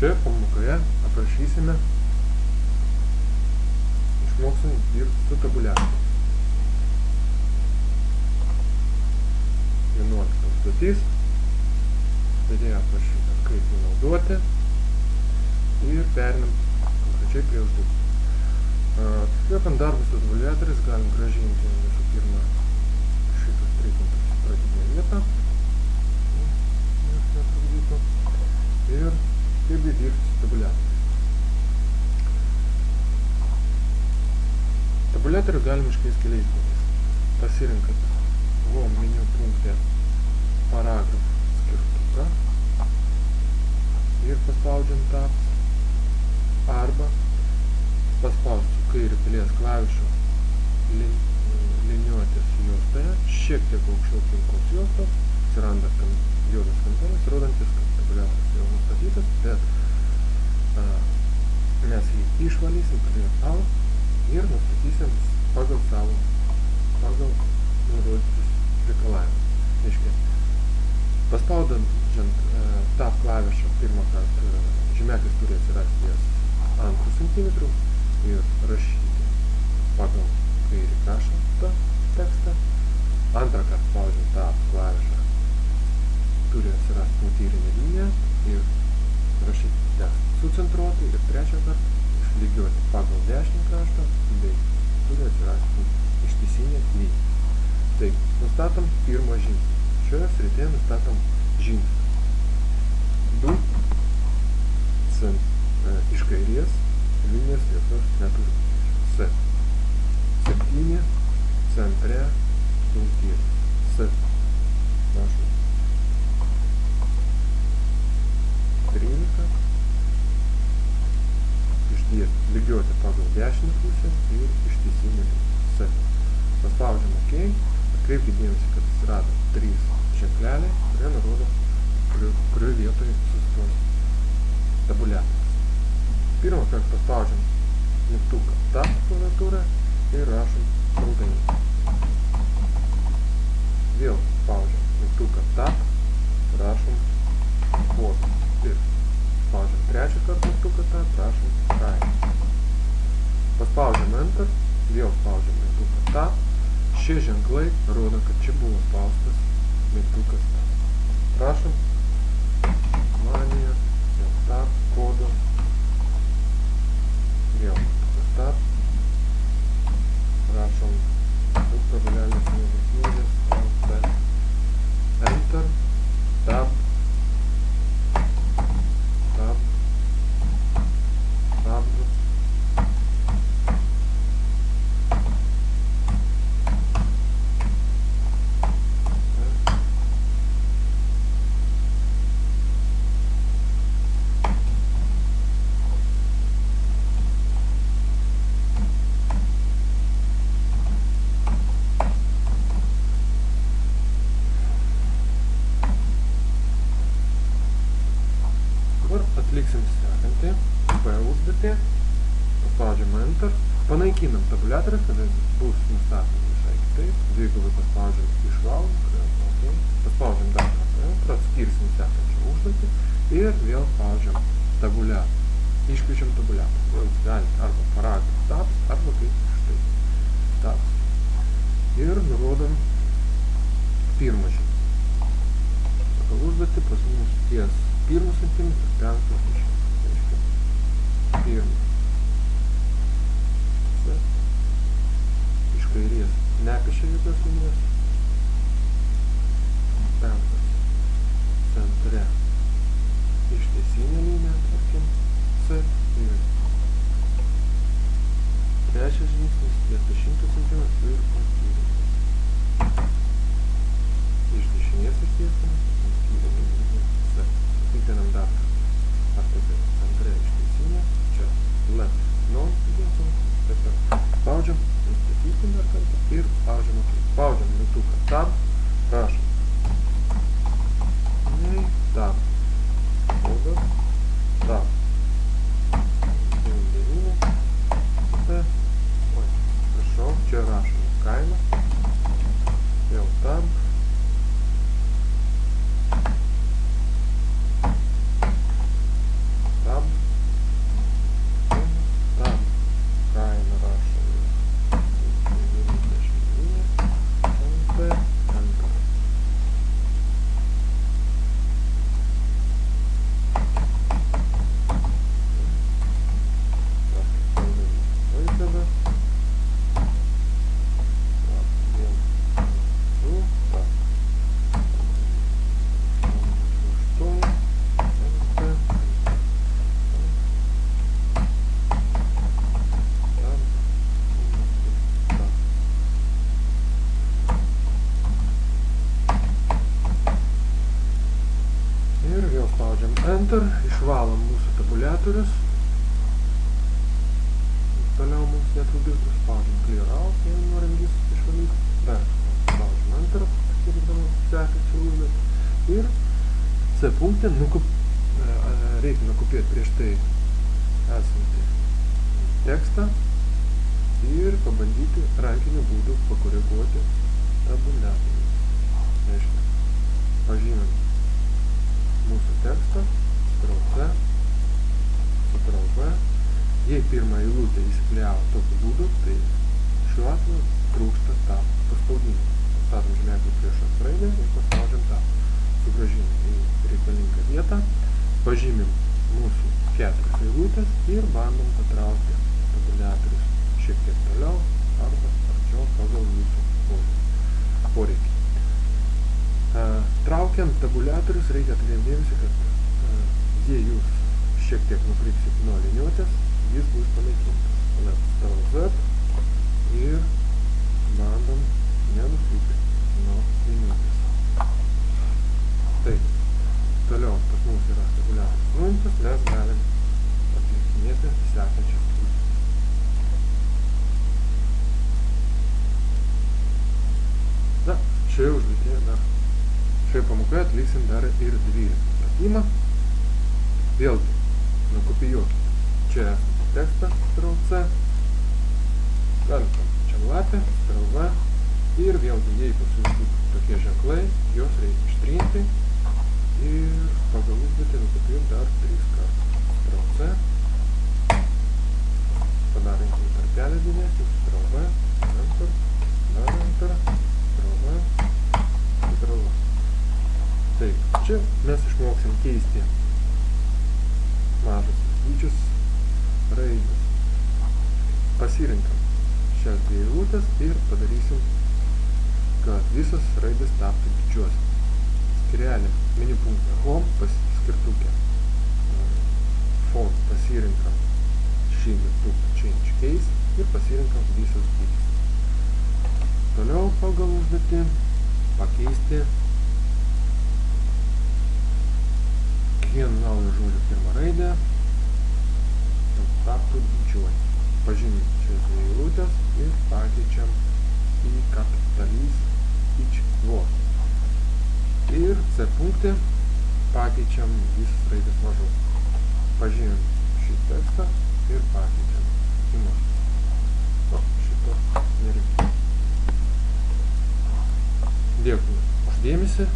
Šioje pamokoje aprašysime, išmoksime dirbti su tabuliatoriais. 11 užduotys. Pradėjo aprašyti, kaip jį naudoti ir perinam konkrečiai prie užduotį. Atliekant darbus su tabuliatoriais galim grąžinti visų pirma šitus trikampius į pradinę vietą, nes netrukdytų, ir kaip dirbti su tabuliatoriais. Tabuliatorių galim iškeisti keliais būdais. Pasirinkat Home meniu punkte paragrafų skirtuką ir paspaudžiam Tabs, arba paspausti kairį pilies klavišų liniuotės juostoje, šiek tiek aukščiau pilkos juostos, atsiranda juodas kampelis, rodantis, kad tabuliatorius jau nustatytas, bet mes jį išvalysim prie savo ir nustatysim pagal nurodytus reikalavimus. Reiškia, paspaudant Tab klavišą pirmą kartą žymeklis turi atsirasti ties 2 cm ir rašyti pagal kairį kraštą tą tekstą. Antrą kartą spaudžiant Tab klavišą turi atsirasti punktyrinė linija ir rašyti tekstą sucentruotai, ir trečią kartą išlygiuoti pagal dešinį kraštą bei turi atsirasti ištisinė linija. Tai nustatom pirmą žingsnį. Šioje srityje nustatom žingsnį. 2 iš kairės linijos jokios neturi. S. 7 centre punktyrė. S. Prašau. 13 išdėti, lygiuoti pagal dešinę pusę ir ištisinė linija. S. Paspaudžiam OK. Atkreipkite dėmesį, kad atsirado 3 ženkleliai, kurie nurodo, kurioje vietoje sustos tabuliatorius. Pirmą kartą paspaudžiam mygtuką Tab klaviatūrą ir rašom saldainį. Vėl spaudžiam mygtuką Tab, rašom kodą. Ir spaudžiam trečią kartą mygtuką Tab, rašom kainą. Paspaudžiam Enter, vėl spaudžiam mygtuką Tab. Šie ženklai rodo, kad čia buvo spaustas mygtukas Tab. Prašom maniją, vėl Tab, kodo, vėl mygtukas Tab. Rašom Enter, Tab, Tab, Tab. Atliksim sekantį B užduotį, paspaudžiam Enter, panaikinam tabuliatorius, kada bus nustatomi visai kitaip, dvigubai paspaudžiam išvalom, paspaudžiam dar kartą Enter, atskirsim sekančią užduotį ir vėl spaudžiam tabuliatorių, iškviečiam tabuliatorių. Vėl galite arba paragrafų Tabs, arba kaip štai Tabs. Ir nurodom pirmą žingsnį. Pagal užduotį pas mus ties 1 cm 5 reiškia 1. Iš kairės nepiešia jokios linijos. 5 centre ištiesinė linija, tarkim, C. Ir trečias žingsnis ties 10 cm ir punktyrinė. Iš dešinės ištiesime punktyrinė linija C. Tikrinam dar, ar taip ir centre ištiesinė, čia left, no, spaudžiam, nustatysim dar kartą ir spaudžiam OK. Spaudžiam mygtuką Tab, prašom, Tab, Enter, išvalom mūsų tabuliatorius. Toliau mums netrukdys, spaudžiam Clear Out, jeigu norim jis išvalyti. Dar spaudžiam Enter, skirdama sekančią užduotį. Ir C punkte reikia nukopijuoti prieš tai esantį tekstą ir pabandyti rankiniu būdu pakoreguoti tabuliatorių. Reiškia, pažymim mūsų tekstą, Ctrl+C, Ctrl+V. Jei pirmą eilutę įsiklijavo tokiu būdu, tai šiuo atveju trūksta tab paspaudimo. Pastatom žymėklį prieš raidę ir paspaudžiam tab. Sugrąžinam į reikalingą vietą, pažymim mūsų 4 eilutės ir bandom patraukti tabuliatorius šiek tiek toliau arba arčiau pagal jūsų poreikį. Traukiant tabuliatorius reikia atkreipti dėmesį, kad jei jūs šiek tiek nukrypsit nuo liniuotės, jis bus panaikintas. Ctrl+Z ir bandom nenukrypti nuo liniuotės. Taip, toliau pas mus yra tabuliatorius nuimtas, mes galim atlikinėti sekančias užduotis. Na, šioje užduotyje šioje pamokoje atliksim dar ir 12 pratimą. Vėlgi, nukopijuokite čia esantį tekstą, Ctrl+C, galim čia lapę, Ctrl+V ir vėlgi, jei pas jūs būtų tokie ženklai, juos reikia ištrinti ir pagal užduotį nukopijuoti dar 3 kartus. Ctrl+C, padarinkim tarpelį didesnį, Ctrl+V, Enter, dar Enter, Ctrl+V, Ctrl+V. Taip, čia mes išmoksim keisti mažus dydžius raidės. Pasirinkam šias 2 eilutės ir padarysim, kad visas raidės taptų didžiuosios. Skyrelį meniu punktą Home skirtukę Font pasirinkam šį mygtuką Change Case ir pasirinkam visas dydis. Toliau pagal užduotį pakeisti kiekvieno naujo žodžio pirmą raidę taptų didžioji. Pažymim šias 2 eilutės ir pakeičiam į Capitalist Each Word. Ir C punkte pakeičiam visas raidės mažu. Pažymim šį tekstą ir pakeičiam į mažu. O, šito nereikia. Dėkui už dėmesį.